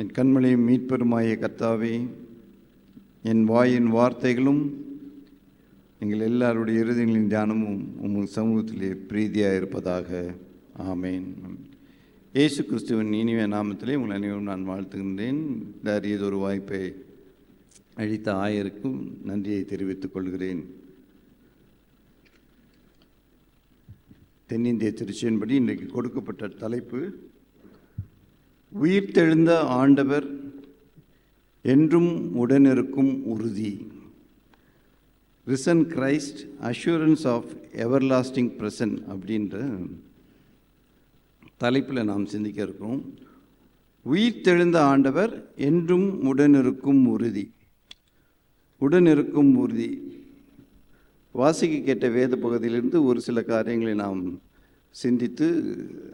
என் கண்மலையும் மீட்பெருமாய கர்த்தாவே, என் வாயின் வார்த்தைகளும் எங்கள் எல்லாருடைய இருதயங்களின் தியானமும் உங்கள் சமூகத்திலே பிரீதியாக இருப்பதாக. ஆமேன். இயேசு கிறிஸ்துவின் இனிய நாமத்திலே உங்கள் அனைவரும் நான் வாழ்த்துகின்றேன். இந்த அரியதொரு வாய்ப்பை அளித்த ஆயருக்கும் நன்றியை தெரிவித்துக் கொள்கிறேன். தென்னிந்திய திருச்சியின்படி இன்றைக்கு கொடுக்கப்பட்ட தலைப்பு, உயிர்த்தெழுந்த ஆண்டவர் என்றும் உடனிருக்கும் உறுதி. Risen Christ, assurance of everlasting presence அப்படின்ற தலைப்பில் நாம் சிந்திக்க இருக்கிறோம். உயிர்த்தெழுந்த ஆண்டவர் என்றும் உடனிருக்கும் உறுதி. உடனிருக்கும் உறுதி. வாசிக்க கேட்ட வேத பகுதியிலிருந்து ஒரு சில காரியங்களை நாம் சிந்தித்து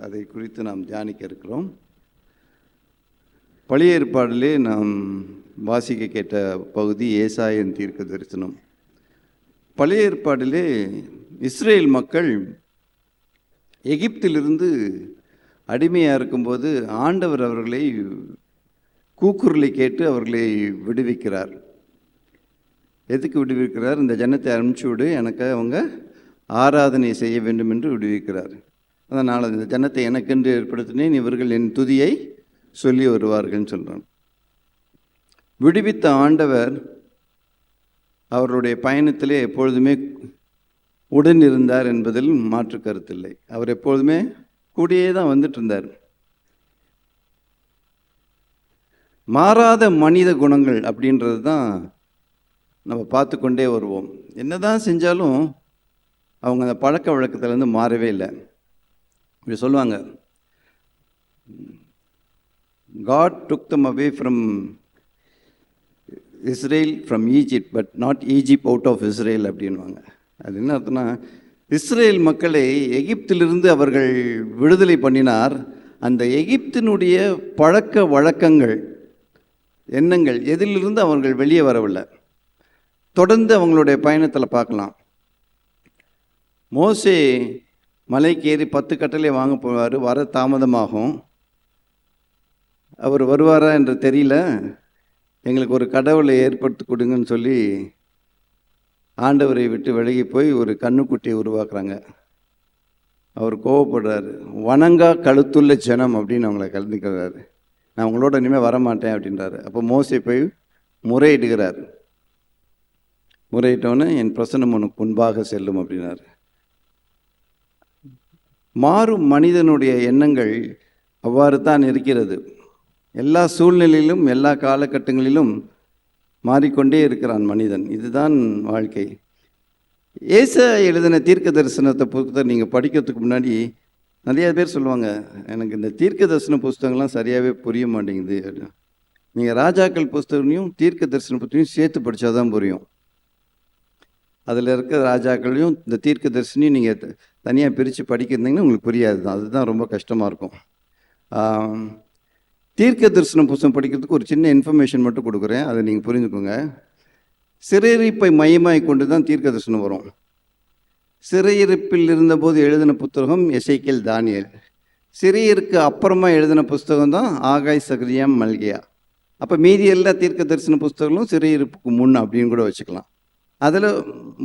அதை குறித்து நாம் தியானிக்க இருக்கிறோம். பழைய ஏற்பாடிலே நாம் வாசிக்க கேட்ட பகுதி ஏசாயன் தீர்க்க தரிசனம். பழைய ஏற்பாடிலே இஸ்ரேல் மக்கள் எகிப்திலிருந்து அடிமையாக இருக்கும்போது ஆண்டவர் அவர்களை கூக்குரலை கேட்டு அவர்களை விடுவிக்கிறார். எதுக்கு விடுவிக்கிறார்? இந்த ஜனத்தை அனுப்பிச்சு விடு, எனக்கு அவங்க ஆராதனை செய்ய வேண்டும் என்று விடுவிக்கிறார். அதனால் இந்த ஜனத்தை எனக்கென்று ஏற்படுத்தினேன், இவர்கள் என் துதியை சொல்லி வருவார்கள்னு சொல்கிறான். விடுவித்த ஆண்டவர் அவருடைய பயணத்திலே எப்பொழுதுமே உடன் இருந்தார் என்பதில் மாற்று கருத்தில்லை. அவர் எப்பொழுதுமே கூடியே தான் வந்துட்டு இருந்தார். மாறாத மனித குணங்கள் அப்படின்றது தான் நம்ம பார்த்து கொண்டே வருவோம். என்னதான் செஞ்சாலும் அவங்க அந்த பழக்க வழக்கத்திலேருந்து மாறவே இல்லை. இப்படி சொல்லுவாங்க, God took them away from Israel from Egypt, but not Egypt out of Israel அப்படின்வாங்க. அது என்ன அர்த்தம்னா, இஸ்ரேல் மக்களை எகிப்திலிருந்து அவர்கள் விடுதலை பண்ணினார். அந்த எகிப்தினுடைய பழக்க வழக்கங்கள், எண்ணங்கள் எதிலிருந்து அவர்கள் வெளியே வரவில்லை. தொடர்ந்து அவங்களுடைய பயணத்தில் பார்க்கலாம். மோசே மலைக்கு ஏறி 10 கட்டளை வாங்க போவார், வர தாமதமாகும். அவர் வருவாரா என்று தெரியல, எங்களுக்கு ஒரு கடவுளை ஏற்படுத்தி கொடுங்கன்னு சொல்லி ஆண்டவரை விட்டு விலகி போய் ஒரு கண்ணுக்குட்டியை உருவாக்குறாங்க. அவர் கோவப்படுறாரு. வணங்கா கழுத்துள்ள ஜனம் அப்படின்னு அவங்கள கலந்துக்கிறாரு. நான் உங்களோட இனிமேல் வரமாட்டேன் அப்படின்றாரு. அப்போ மோசே போய் முறையிடுகிறார். முறையிட்டோன்னு என் பிரசன்னம் உனக்கு முன்பாக செல்லும் அப்படின்னாரு. மாறும் மனிதனுடைய எண்ணங்கள் அவ்வாறு தான் இருக்கிறது. எல்லா சூழ்நிலையிலும் எல்லா காலகட்டங்களிலும் மாறிக்கொண்டே இருக்கிறான் மனிதன். இதுதான் வாழ்க்கை. ஏசாயா எழுதின தீர்க்க தரிசனத்தை புத்தகத்தை நீங்கள் படிக்கிறதுக்கு முன்னாடி நிறைய பேர் சொல்லுவாங்க, எனக்கு இந்த தீர்க்க தரிசன புஸ்தகங்கள்லாம் சரியாகவே புரிய மாட்டேங்குது. நீங்கள் ராஜாக்கள் புஸ்தகத்தையும் தீர்க்க தரிசன புத்தகத்தையும் சேர்த்து படித்தா தான் புரியும். அதில் இருக்கிற ராஜாக்களையும் இந்த தீர்க்க தரிசனையும் நீங்கள் தனியாக பிரித்து படிக்கிறீங்கன்னா உங்களுக்கு புரியாது தான். அதுதான் ரொம்ப கஷ்டமாக இருக்கும். தீர்க்க தரிசனம் புத்தகம் படிக்கிறதுக்கு ஒரு சின்ன இன்ஃபர்மேஷன் மட்டும் கொடுக்குறேன், அதை நீங்கள் புரிஞ்சுக்கோங்க. சிறையிருப்பை மையமாய் கொண்டு தான் தீர்க்க தரிசனம் வரும். சிறையிருப்பில் இருந்தபோது எழுதின புத்தகம் எசேக்கியேல், தானியேல். சிறையிற்கு அப்புறமா எழுதின புஸ்தகம் தான் ஆகாய், சகரியா, மல்கியா. அப்போ மீதி எல்லா தீர்க்க தரிசன புஸ்தகங்களும் சிறையிருப்புக்கு முன் அப்படின்னு கூட வச்சுக்கலாம். அதில்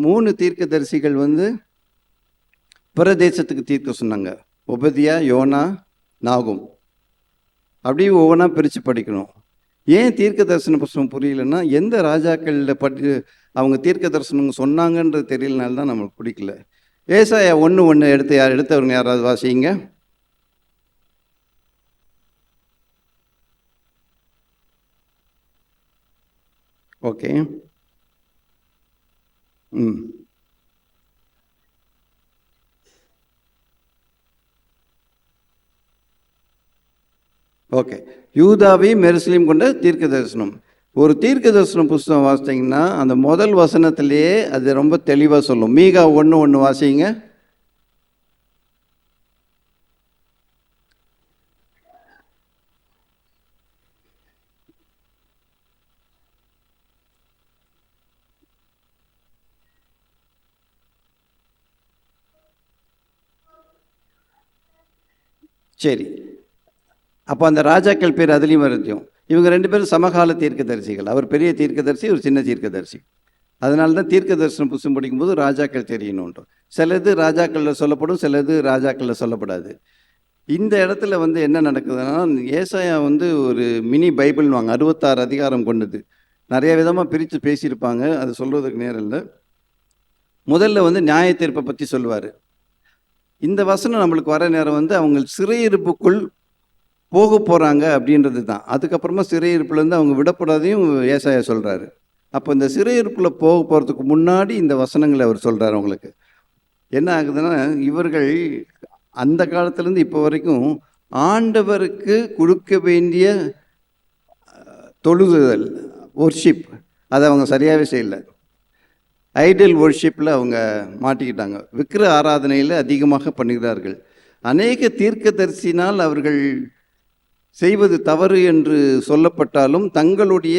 3 தீர்க்க தரிசிகள் பிரதேசத்துக்கு தீர்க்க சொன்னாங்க. ஒபதியா, யோனா, நாகும். அப்படியே ஒவ்வொன்றா பிரித்து படிக்கணும். ஏன் தீர்க்க தரிசன புஸ்தகம் புரியலன்னா, எந்த ராஜாக்களில் அவங்க தீர்க்க தரிசனம் சொன்னாங்கன்றது தெரியலனால தான் நம்மளுக்கு பிடிக்கல. ஏசாயா 1:1 எடுத்தவங்க யாராவது வாசிங்க. ஓகே. ஓகே. யூதாவையும் எருசலேம் கொண்ட தீர்க்க தரிசனம். ஒரு தீர்க்க தரிசன புஸ்தகம் வாசித்தீங்கன்னா அந்த முதல் வசனத்திலேயே அது ரொம்ப தெளிவாக சொல்லும். மீகா 1:1 வாசிங்க. சரி, அப்போ அந்த ராஜாக்கள் பேர் அதுலேயும் வருதும். இவங்க 2 பேரும் சமகால தீர்க்கதரிசிகள். அவர் பெரிய தீர்க்கதரிசி, ஒரு சின்ன தீர்க்கதரிசி. அதனால தான் தீர்க்க தரிசனம் புஸ்தகம் படிக்கும்போது ராஜாக்கள் தெரியணுன்றோம். சிலது ராஜாக்களில் சொல்லப்படும், சிலது ராஜாக்களில் சொல்லப்படாது. இந்த இடத்துல வந்து என்ன நடக்குதுன்னா, ஏசாயா வந்து ஒரு மினி பைபிள்னுவாங்க, 66 அதிகாரம் கொண்டது. நிறைய விதமாக பிரித்து பேசியிருப்பாங்க, அது சொல்கிறதுக்கு நேரம் இல்லை. முதல்ல வந்து நியாய தீர்ப்பை பற்றி சொல்லுவார். இந்த வசனம் நம்மளுக்கு வர நேரம் வந்து அவங்க சிறையிருப்புக்குள் போக போகிறாங்க அப்படின்றது தான். அதுக்கப்புறமா சிறையிருப்புலேருந்து அவங்க விடப்படாதையும் ஏசாயா சொல்கிறாரு. அப்போ இந்த சிறையிருப்பில் போக போகிறதுக்கு முன்னாடி இந்த வசனங்களை அவர் சொல்கிறார். அவங்களுக்கு என்ன ஆகுதுன்னா, இவர்கள் அந்த காலத்துலேருந்து இப்போ வரைக்கும் ஆண்டவருக்கு கொடுக்க வேண்டிய தொழுகுதல், ஒர்ஷிப், அதை அவங்க சரியாகவே செய்யலை. ஐடல் ஒர்ஷிப்பில் அவங்க மாட்டிக்கிட்டாங்க. விக்கிர ஆராதனையில் அதிகமாக பண்ணுகிறார்கள். அநேக தீர்க்கதரிசினால் அவர்கள் செய்வது தவறு என்று சொல்லப்பட்டாலும் தங்களுடைய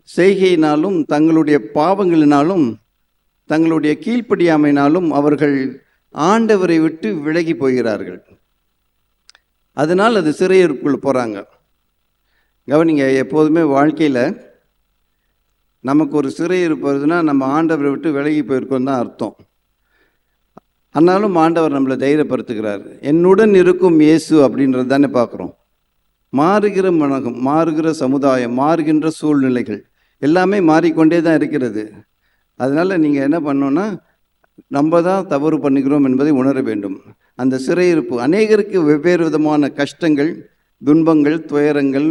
செய்கையினாலும் தங்களுடைய பாவங்களினாலும் தங்களுடைய கீழ்ப்படியாமையினாலும் அவர்கள் ஆண்டவரை விட்டு விலகி போகிறார்கள். அதனால் அது சிறையிருப்புக்குள்ள போகிறாங்க. கவனிங்க, எப்போதுமே வாழ்க்கையில் நமக்கு ஒரு சிறையிருப்பு வருதுன்னா நம்ம ஆண்டவரை விட்டு விலகி போயிருக்கோம் தான் அர்த்தம். ஆனாலும் ஆண்டவர் நம்மளை தைரியப்படுத்துகிறார். என்னுடன் இருக்கும் இயேசு அப்படின்றது தானே பார்க்குறோம். மாறுகிற மனகம், மாறுகிற சமுதாயம், மாறுகின்ற சூழ்நிலைகள் எல்லாமே மாறிக்கொண்டே தான் இருக்கிறது. அதனால் நீங்கள் என்ன பண்ணணுன்னா, நம்ம தான் தவறு பண்ணுகிறோம் என்பதை உணர வேண்டும். அந்த சிறையிருப்பு அநேகருக்கு வெவ்வேறு விதமான கஷ்டங்கள், துன்பங்கள், துயரங்கள்,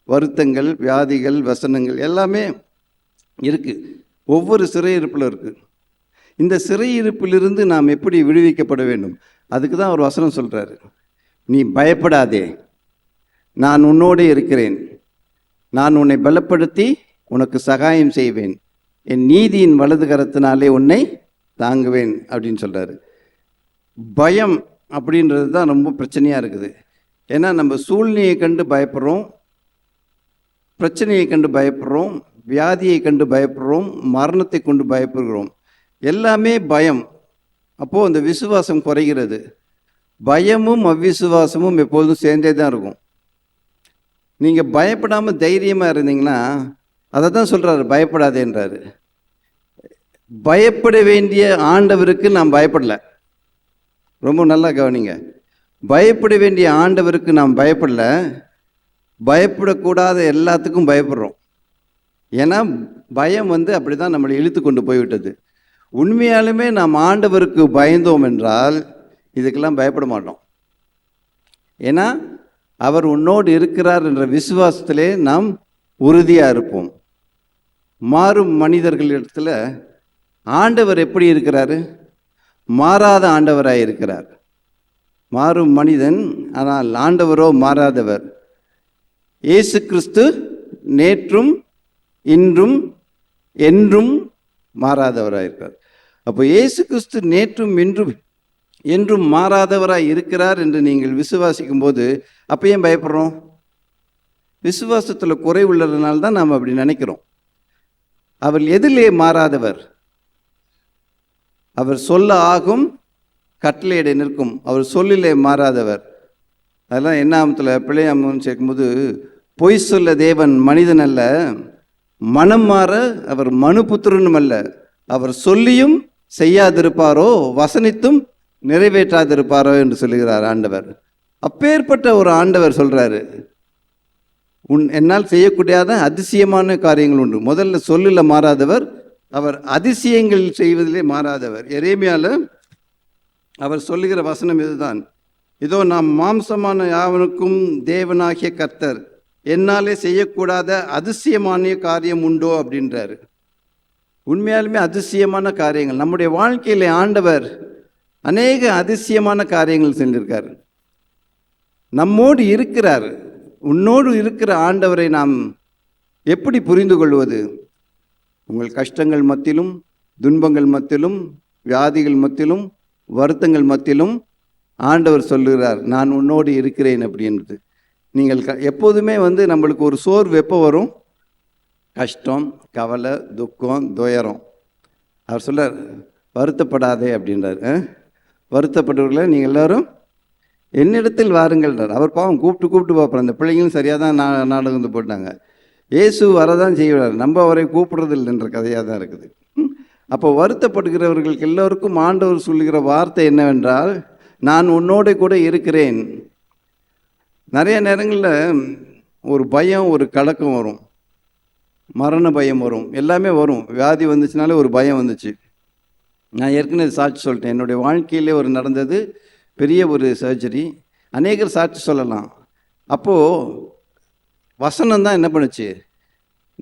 வருத்தங்கள், வியாதிகள், வசனங்கள் எல்லாமே இருக்குது. ஒவ்வொரு சிறையிருப்பில் இருக்குது. இந்த சிறையிருப்பிலிருந்து நாம் எப்படி விடுவிக்கப்பட வேண்டும், அதுக்கு தான் ஒரு வசனம் சொல்கிறாரு. நீ பயப்படாதே, நான் உன்னோடு இருக்கிறேன், நான் உன்னை பலப்படுத்தி உனக்கு சகாயம் செய்வேன், என் நீதியின் வலது கரத்தினாலே உன்னை தாங்குவேன் அப்படின்னு சொல்கிறாரு. பயம் அப்படின்றது தான் ரொம்ப பிரச்சனையாக இருக்குது. ஏன்னா நம்ம சூழ்நிலையை கண்டு பயப்படுறோம், பிரச்சனையை கண்டு பயப்படுறோம், வியாதியை கண்டு பயப்படுறோம், மரணத்தை கொண்டு பயப்படுகிறோம். எல்லாமே பயம். அப்போது அந்த விசுவாசம் குறைகிறது. பயமும் அவ்விசுவாசமும் எப்போதும் சேர்ந்தே தான் இருக்கும். நீங்கள் பயப்படாமல் தைரியமாக இருந்தீங்கன்னா, அதை தான் சொல்கிறாரு, பயப்படாதேன்றாரு. பயப்பட வேண்டிய ஆண்டவருக்கு நாம் பயப்படலை. ரொம்ப நல்லா கவனிங்க, பயப்பட வேண்டிய ஆண்டவருக்கு நாம் பயப்படல, பயப்படக்கூடாத எல்லாத்துக்கும் பயப்படுறோம். ஏன்னா பயம் வந்து அப்படி தான் நம்மளை இழுத்து கொண்டு போய்விட்டது. உண்மையாலுமே நாம் ஆண்டவருக்கு பயந்தோம் என்றால் இதுக்கெல்லாம் பயப்பட மாட்டோம். ஏன்னா அவர் உன்னோடு இருக்கிறார் என்ற விசுவாசத்திலே நாம் உறுதியாக இருப்போம். மாறும் மனிதர்களிடத்தில் ஆண்டவர் எப்படி இருக்கிறாரு? மாறாத ஆண்டவராக இருக்கிறார். மாறும் மனிதன், ஆனால் ஆண்டவரோ மாறாதவர். இயேசு கிறிஸ்து நேற்றும் இன்றும் என்றும் மாறாதவராக இருக்கிறார். அப்போ இயேசு கிறிஸ்து நேற்றும் இன்றும் என்றும் மாறாதவராக இருக்கிறார் என்று நீங்கள் விசுவாசிக்கும் போது அப்போ ஏன் பயப்படுறோம்? விசுவாசத்தில் குறை உள்ளதுனால தான் நாம் அப்படி நினைக்கிறோம். அவர் எதிலே மாறாதவர்? அவர் சொல்ல ஆகும், கட்டளையிட நிற்கும். அவர் சொல்லிலே மாறாதவர். அதெல்லாம் என்னாமத்தில் பிள்ளையாமன்னு சேர்க்கும்போது, பொய் சொல்ல தேவன் மனிதன் அல்ல, மனம் மாற அவர் மனுபுத்திரனும் அல்ல, அவர் சொல்லியும் செய்யாதிருப்பாரோ வசனித்தும் நிறைவேற்றாதிருப்பாரோ என்று சொல்லுகிறார் ஆண்டவர். அப்பேற்பட்ட ஒரு ஆண்டவர் சொல்கிறாரு, என்னால் செய்யக்கூடாத அதிசயமான காரியங்கள் உண்டு. முதல்ல சொல்லில் மாறாதவர், அவர் அதிசயங்கள் செய்வதிலே மாறாதவர். எரேமியாவில் அவர் சொல்லுகிற வசனம் இதுதான், இதோ நாம் மாம்சமான யாவனுக்கும் தேவனாகிய கர்த்தர், என்னாலே செய்யக்கூடாத அதிசயமான காரியம் உண்டோ அப்படின்றாரு. உண்மையாலுமே அதிசயமான காரியங்கள் நம்முடைய வாழ்க்கையில் ஆண்டவர் அநேக அதிசயமான காரியங்கள் செஞ்சிருக்கார். நம்மோடு இருக்கிறார். உன்னோடு இருக்கிற ஆண்டவரை நாம் எப்படி புரிந்து கொள்வது? உங்கள் கஷ்டங்கள் மத்தியிலும், துன்பங்கள் மத்தியிலும், வியாதிகள் மத்தியிலும், வருத்தங்கள் மத்தியிலும் ஆண்டவர் சொல்லுகிறார், நான் உன்னோடு இருக்கிறேன் அப்படின்றது. நீங்கள் எப்போதுமே வந்து நம்மளுக்கு ஒரு சோர்வு எப்போ வரும்? கஷ்டம், கவலை, துக்கம், துயரம். அவர் சொல்றார், வருத்தப்படாதே அப்படின்றார். வருத்தப்பட்டவர்களை நீங்கள் எல்லோரும் என்னிடத்தில் வாருங்கள்ன்றார். அவர் பாவம் கூப்பிட்டு பார்ப்பார். அந்த பிள்ளைங்களும் சரியாக தான் நாடகம் வந்து போட்டாங்க. இயேசு வரதான் செய்வார், நம்ம அவரை கூப்பிடுறதில்லைன்ற கதையாக தான் இருக்குது. அப்போ வருத்தப்படுகிறவர்களுக்கு எல்லோருக்கும் ஆண்டவர் சொல்லுகிற வார்த்தை என்னவென்றால், நான் உன்னோட கூட இருக்கிறேன். நிறைய நேரங்களில் ஒரு பயம், ஒரு கலக்கம் வரும், மரண பயம் வரும், எல்லாமே வரும். வியாதி வந்துச்சுனாலே ஒரு பயம் வந்துச்சு. நான் ஏற்கனவே சாட்சி சொல்லிட்டேன். என்னுடைய வாழ்க்கையிலே ஒரு நடந்தது பெரிய ஒரு சர்ஜரி. அநேகர் சாட்சி சொல்லலாம். அப்போது வசனம் தான் என்ன பண்ணுச்சு,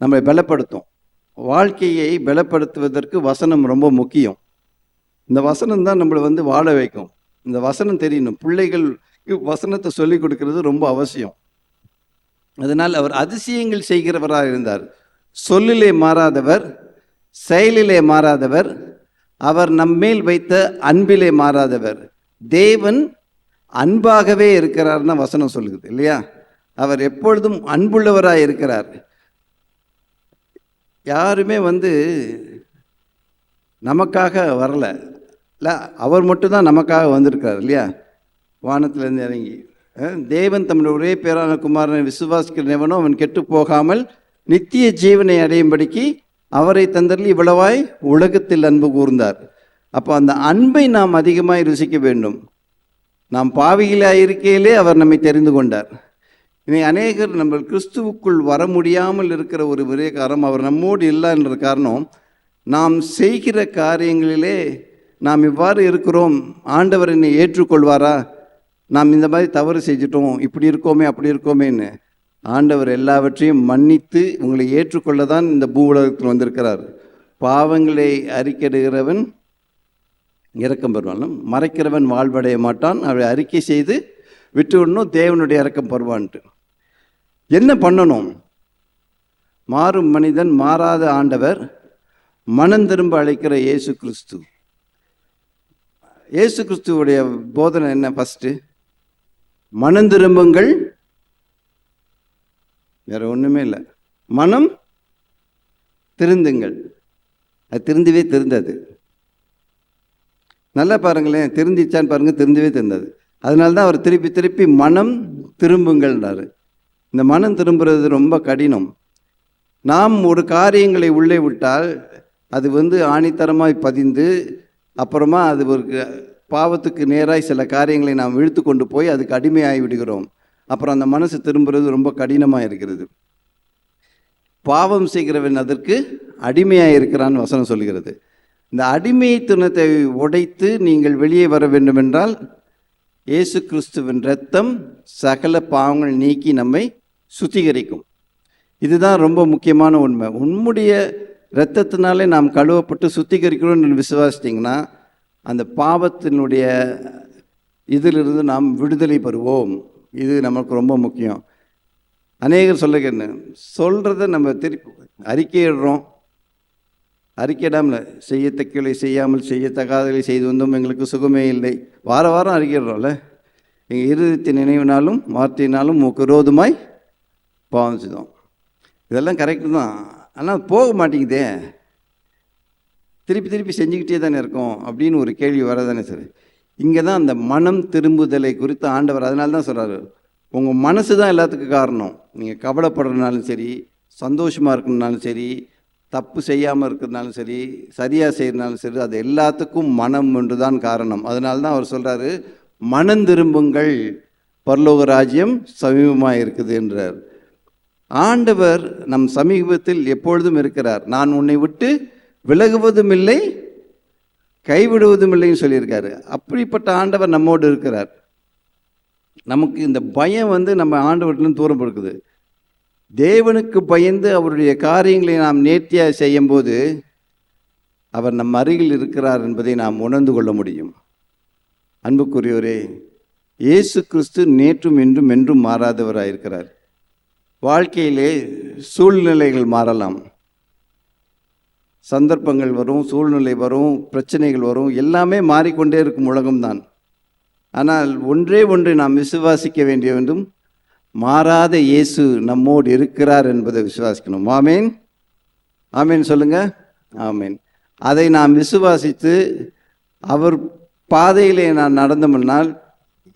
நம்மளை பலப்படுத்தும். வாழ்க்கையை பலப்படுத்துவதற்கு வசனம் ரொம்ப முக்கியம். இந்த வசனம் தான் நம்மளை வந்து வாழ வைக்கும். இந்த வசனம் தெரியணும். பிள்ளைகளுக்கு வசனத்தை சொல்லிக் கொடுக்கறது ரொம்ப அவசியம். அதனால் அவர் அதிசயங்கள் செய்கிறவராக இருந்தார். சொல்லிலே மாறாதவர், செயலிலே மாறாதவர், அவர் நம்மேல் வைத்த அன்பிலே மாறாதவர். தேவன் அன்பாகவே இருக்கிறார்னு வசனம் சொல்லுது இல்லையா? அவர் எப்பொழுதும் அன்புள்ளவராக இருக்கிறார். யாருமே வந்து நமக்காக வரல, இல்லை, அவர் மட்டும்தான் நமக்காக வந்திருக்கார் இல்லையா? வானத்திலேருந்து இறங்கி தேவன் தம்முடைய ஒரே பேரான குமாரனை விசுவாசிக்கிறவனோ அவன் கெட்டு போகாமல் நித்திய ஜீவனை அடையும்படிக்கு அவரை தந்தரில் இவ்வளவாய் உலகத்தில் அன்பு கூர்ந்தார். அப்போ அந்த அன்பை நாம் அதிகமாக ருசிக்க வேண்டும். நாம் பாவிகளாக இருக்கையிலே அவர் நம்மை தெரிந்து கொண்டார். இனி அநேகர் நம்ம கிறிஸ்துவுக்குள் வர முடியாமல் இருக்கிற ஒரு பெரிய காரணம் அவர் நம்மோடு இல்லை என்ற காரணம், நாம் செய்கிற காரியங்களிலே நாம் இவ்வாறு இருக்கிறோம், ஆண்டவர் என்னை ஏற்றுக்கொள்வாரா, நாம் இந்த மாதிரி தவறு செஞ்சிட்டோம், இப்படி இருக்கோமே அப்படி இருக்கோமேன்னு. ஆண்டவர் எல்லாவற்றையும் மன்னித்து உங்களை ஏற்றுக்கொள்ள தான் இந்த பூ உலகத்தில் வந்திருக்கிறார். பாவங்களை அறிக்கையிடுகிறவன் இரக்கம் பெறுவான், மறைக்கிறவன் வாழ்வடைய மாட்டான். அவரை அறிக்கை செய்து விட்டு விடணும், தேவனுடைய இரக்கம் பெறுவான்ட்டு. என்ன பண்ணணும்? மாறும் மனிதன், மாறாத ஆண்டவர், மனம் திரும்ப அழைக்கிற இயேசு கிறிஸ்து. இயேசு கிறிஸ்துவுடைய போதனை என்ன? ஃபஸ்ட்டு மனம் திரும்புங்கள், வேற ஒன்றுமே இல்லை, மனம் திருந்துங்கள். அது திருந்தவே திருந்தது. நல்லா பாருங்களேன், திருந்திச்சான்னு பாருங்க, திருந்தவே திருந்தது. அதனால தான் அவர் திருப்பி திருப்பி மனம் திரும்புங்கள்ன்றாரு. இந்த மனம் திரும்புறது ரொம்ப கடினம். நாம் ஒரு காரியங்களை உள்ளே விட்டால் அது வந்து ஆணித்தரமாய் பதிந்து அப்புறமா அது ஒரு பாவத்துக்கு நேராய் சில காரியங்களை நாம் இழுத்து கொண்டு போய் அதுக்கு அடிமையாகி விடுகிறோம். அப்புறம் அந்த மனசு திரும்புறது ரொம்ப கடினமாக இருக்கிறது. பாவம் செய்கிறவன் அதற்கு அடிமையாக இருக்கிறான்னு வசனம் சொல்கிறது. இந்த அடிமைத்தனத்தை உடைத்து நீங்கள் வெளியே வர வேண்டுமென்றால் இயேசு கிறிஸ்துவின் இரத்தம் சகல பாவங்கள் நீக்கி நம்மை சுத்திகரிக்கும். இதுதான் ரொம்ப முக்கியமான உண்மை. உன்னுடைய இரத்தத்தினாலே நாம் கழுவப்பட்டு சுத்திகரிக்கிறோம்னு விசுவாசிட்டிங்கன்னா அந்த பாவத்தினுடைய இதிலிருந்து நாம் விடுதலை பெறுவோம். இது நமக்கு ரொம்ப முக்கியம். அநேகர் சொல்கிறத நம்ம திருப்பி அறிக்கையிடுறோம். அறிக்கையிடாமல் செய்யத்தக்கலை செய்யாமல் செய்யத்தகாதலை செய்து வந்தோம், எங்களுக்கு சுகமே இல்லை. வாரம் அறிக்கையிடுறோம்ல. எங்கள் இருதயத்தின் நினைவினாலும் வார்த்தையினாலும் விரோதமாய் பாவம் செய்தோம். இதெல்லாம் கரெக்டு தான். ஆனால் போக மாட்டேங்குதே, திருப்பி செஞ்சுக்கிட்டே தானே இருக்கோம் அப்படின்னு ஒரு கேள்வி வரதானே சார். இங்கே தான் அந்த மனம் திரும்புதலை குறித்து ஆண்டவர் அதனால தான் சொல்கிறாரு, உங்கள் மனசு தான் எல்லாத்துக்கும் காரணம். நீங்கள் கவலைப்படுறதுனாலும் சரி, சந்தோஷமாக இருக்கணுனாலும் சரி, தப்பு செய்யாமல் இருக்கிறதுனாலும் சரி, சரியாக செய்கிறதுனாலும் சரி, அது எல்லாத்துக்கும் மனம் ஒன்று தான் காரணம். அதனால தான் அவர் சொல்கிறாரு, மனம் திரும்புங்கள், பரலோக ராஜ்யம் சமீபமாக இருக்குது என்றார். ஆண்டவர் நம் சமீபத்தில் எப்பொழுதும் இருக்கிறார். நான் உன்னை விட்டு விலகுவதும் இல்லை, கைவிடுவதும் இல்லைன்னு சொல்லியிருக்காரு. அப்படிப்பட்ட ஆண்டவர் நம்மோடு இருக்கிறார். நமக்கு இந்த பயம் வந்து நம்ம ஆண்டவர்கிட்ட தூரம் இருக்குது. தேவனுக்கு பயந்து அவருடைய காரியங்களை நாம் நேர்த்தியாக செய்யும்போது அவர் நம் அருகில் இருக்கிறார் என்பதை நாம் உணர்ந்து கொள்ள முடியும். அன்புக்குரியவரே, இயேசு கிறிஸ்து நேற்றும் இன்றும் என்றும் மாறாதவராயிருக்கிறார். வாழ்க்கையிலே சூழ்நிலைகள் மாறலாம், சந்தர்ப்பங்கள் வரும், சூழ்நிலை வரும், பிரச்சனைகள் வரும், எல்லாமே மாறிக்கொண்டே இருக்கும் உலகம்தான். ஆனால் ஒன்றை நாம் விசுவாசிக்க வேண்டிய வேண்டும், மாறாத இயேசு நம்மோடு இருக்கிறார் என்பதை விசுவாசிக்கணும். ஆமேன், ஆமேன் சொல்லுங்க, ஆமேன். அதை நாம் விசுவாசித்து அவர் பாதையிலே நான் நடந்தோம்னால்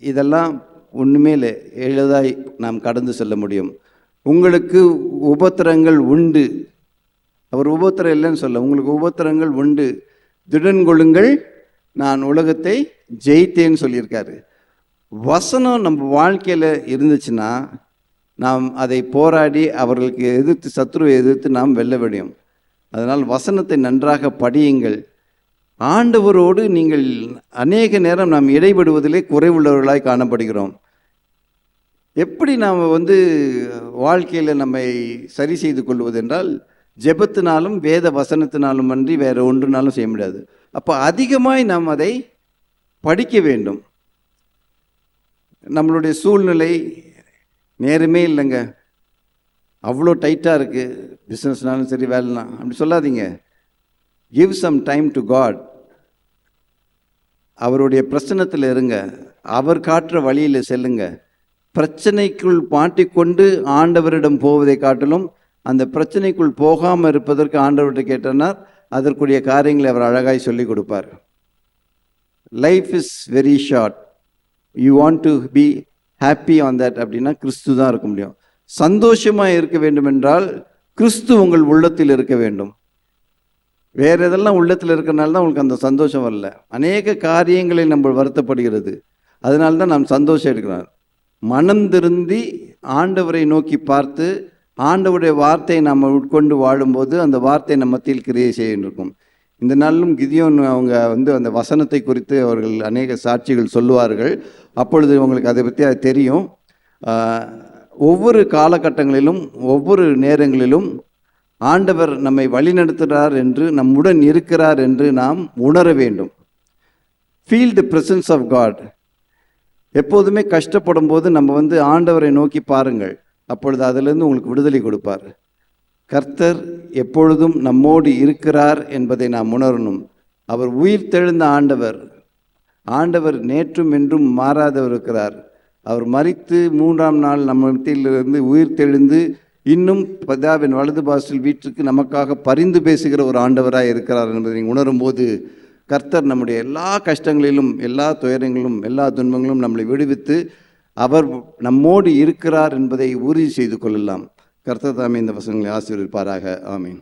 இதெல்லாம் ஒன்றுமே இல்லை, எளிதாய் நாம் கடந்து செல்ல முடியும். உங்களுக்கு உபத்திரங்கள் உண்டு, அவர் உபத்திரம் இல்லைன்னு சொல்ல, உங்களுக்கு உபத்திரங்கள் உண்டு, திடன் கொள்ளுங்கள், நான் உலகத்தை ஜெயித்தேன்னு சொல்லியிருக்காரு. வசனம் நம்ம வாழ்க்கையில் இருந்துச்சுன்னா நாம் அதை போராடி அவர்களுக்கு எதிர்த்து, சத்ருவை எதிர்த்து நாம் வெல்ல முடியும். அதனால் வசனத்தை நன்றாக படியுங்கள். ஆண்டவரோடு நீங்கள் அநேக நேரம் நாம் இடைபடுவதிலே குறைவுள்ளவர்களாய் காணப்படுகிறோம். எப்படி நாம் வாழ்க்கையில் நம்மை சரி செய்து கொள்வது என்றால், ஜெபத்தினாலும் வேத வசனத்தினாலும் அன்றி வேறு ஒன்றுனாலும் செய்ய முடியாது. அப்போ அதிகமாய் நாம் அதை படிக்க வேண்டும். நம்மளுடைய சூழ்நிலை நேரமே இல்லைங்க, அவ்வளோ டைட்டாக இருக்குது, பிஸ்னஸ்னாலும் சரி வேலைலாம், அப்படி சொல்லாதீங்க. Give some time to God. அவருடைய பிரச்சனத்தில் இருங்க, அவர் காட்டுற வழியில் செல்லுங்க. பிரச்சனைக்குள் மாட்டிக்கொண்டு ஆண்டவரிடம் போவதை காட்டிலும் அந்த பிரச்சனைக்குள் போகாமல் இருப்பதற்கு ஆண்டவர்கிட்ட கேட்டனார், அதற்குரிய காரியங்களை அவர் அழகாய் சொல்லி கொடுப்பார். Life is very short, you want to be happy on that அப்படின்னா கிறிஸ்து தான் இருக்க முடியும். சந்தோஷமாக இருக்க வேண்டும் என்றால் கிறிஸ்து உங்கள் உள்ளத்தில் இருக்க வேண்டும். வேறு எதெல்லாம் உள்ளத்தில் இருக்கிறனால தான் உங்களுக்கு அந்த சந்தோஷம் வரல. அநேக காரியங்களில் நம்ம வருத்தப்படுகிறது, அதனால தான் நாம் சந்தோஷம் இருக்கிறார். மனம் திருந்தி ஆண்டவரை நோக்கி பார்த்து ஆண்டவருடைய வார்த்தையை நாம் உட்கொண்டு வாழும்போது அந்த வார்த்தை நம்ம மத்தியில் கிரியை செய்யும். இந்த நாளிலும் கிதியோன் அவங்க அந்த வசனத்தை குறித்து அவர்கள் அநேக சாட்சிகள் சொல்லுவார்கள். அப்பொழுது உங்களுக்கு அதை பற்றி அது தெரியும். ஒவ்வொரு காலகட்டங்களிலும் ஒவ்வொரு நேரங்களிலும் ஆண்டவர் நம்மை வழிநடத்துகிறார் என்று, நம்முடன் இருக்கிறார் என்று நாம் உணர வேண்டும். Feel the presence of God. எப்போதுமே கஷ்டப்படும் போது நம்ம ஆண்டவரை நோக்கி பாருங்கள், அப்பொழுது அதிலிருந்து உங்களுக்கு விடுதலை கொடுப்பார். கர்த்தர் எப்பொழுதும் நம்மோடு இருக்கிறார் என்பதை நாம் உணரணும். அவர் உயிர் தெழுந்த ஆண்டவர். ஆண்டவர் நேற்றும் என்றும் மாறாதவர் இருக்கிறார். அவர் மரித்து 3ஆம் நாள் நம்ம மத்தியிலிருந்து உயிர் தெழுந்து இன்னும் பிதாவின் வலது பாசத்தில் வீட்டுக்கு நமக்காக பரிந்து பேசுகிற ஒரு ஆண்டவராக இருக்கிறார் என்பதை நீங்கள் உணரும்போது கர்த்தர் நம்முடைய எல்லா கஷ்டங்களிலும், எல்லா துயரங்களிலும், எல்லா துன்பங்களும் நம்மளை விடுவித்து அவர் நம்மோடு இருக்கிறார் என்பதை உறுதி செய்து கொள்ளலாம். கர்த்தர் தாமே இந்த வசனங்களை ஆசீர்வதிப்பாராக. ஆமீன்.